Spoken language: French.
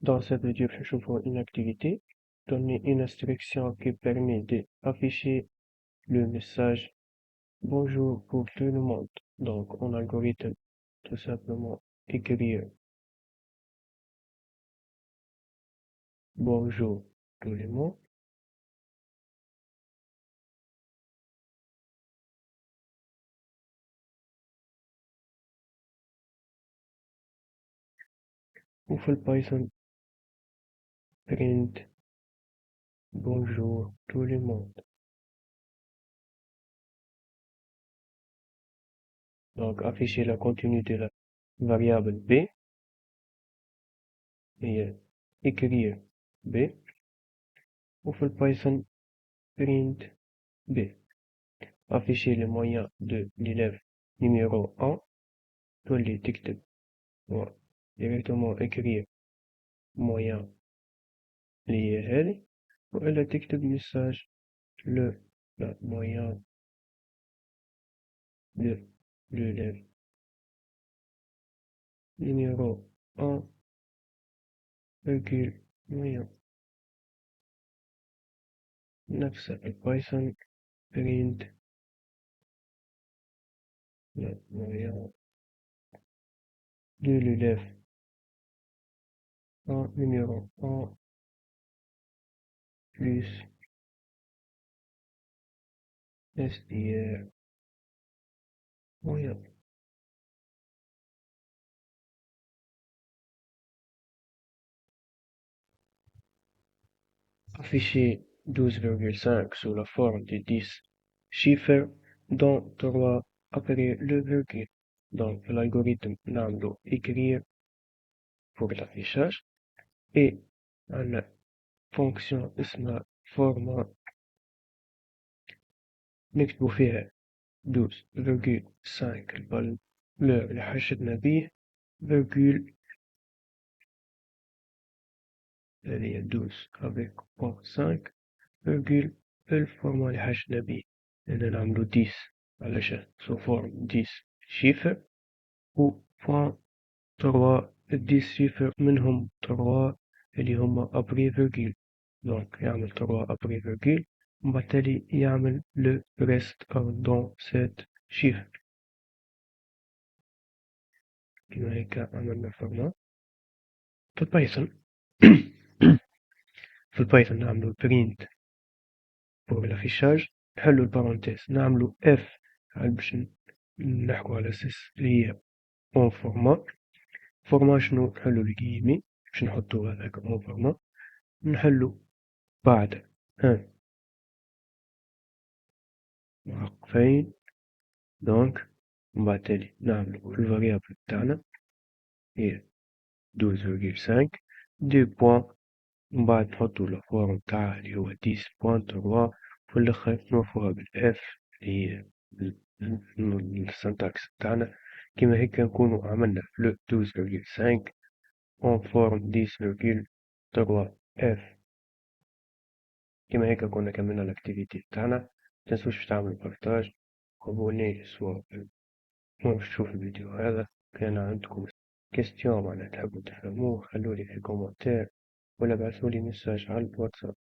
Dans cette vidéo, je vois une activité, donner une instruction qui permet d'afficher le message Bonjour pour tout le monde. Donc, en algorithme, tout simplement écrire Bonjour tout le monde. Ou fait Python print Bonjour tout le monde. Donc, afficher la continue de la variable B et écrire B. Ou fait Python print B. Afficher les moyens de l'élève numéro 1. Tous les TikTok. Voilà. Directement écrire moyen l'IRL. وإلا تكتب message le la moyen de l'élève numéro 1 virgule moyen. نفس Python print le moyen de l'élève 1 numéro 1 plus STR moyen. Afficher 12,5 sous la forme de 10 chiffres dont 3 après le virgule. Donc, l'algorithme نعملو écrire pour l'affichage et une fonction اسمها format نكتبو فيها 12,5 الفالeur اللي حشدنا بيه virgule اللي هي 12 avec point 5 virgule الفورما اللي حشدنا بيه لأن نعملو 10 علشان sous forme 10 chiffres و point 3 10 chiffres منهم 3 اللي هما après virgule. Donc يعمل 3 après virgule وبالتالي يعمل le reste dans cette chiffre. كما هيك عملنا format في البايثون. في البايثون نعملو print pour l'affichage نحلو البارونتيز نعملو f باش نحكو على أساس اللي هي en format. format شنو نحلو الكيمي باش نحطو هذاك en format نحلو بعد معقفين. دونك من بعد تالي نعملو الفاريابل تاعنا هي 12,5 دو بوان من بعد نحطو لا فورم تاعها اللي هو 10.3 في الاخر نوفوها بالاف اللي هي السنتاكس تاعنا. كيما هيك نكونو عملنا لو 12,5 en forme 10,3 f. كيما هيك كنا كملنا الاكتيفيتي تاعنا. متنسوش تعملوا بارتاج وابوني سواء باش تشوف الفيديو هذا. كان عندكم كيستيون معناها تحبوا تفهموه خلولي في كومنتير ولا بعثولي ميساج على الواتساب.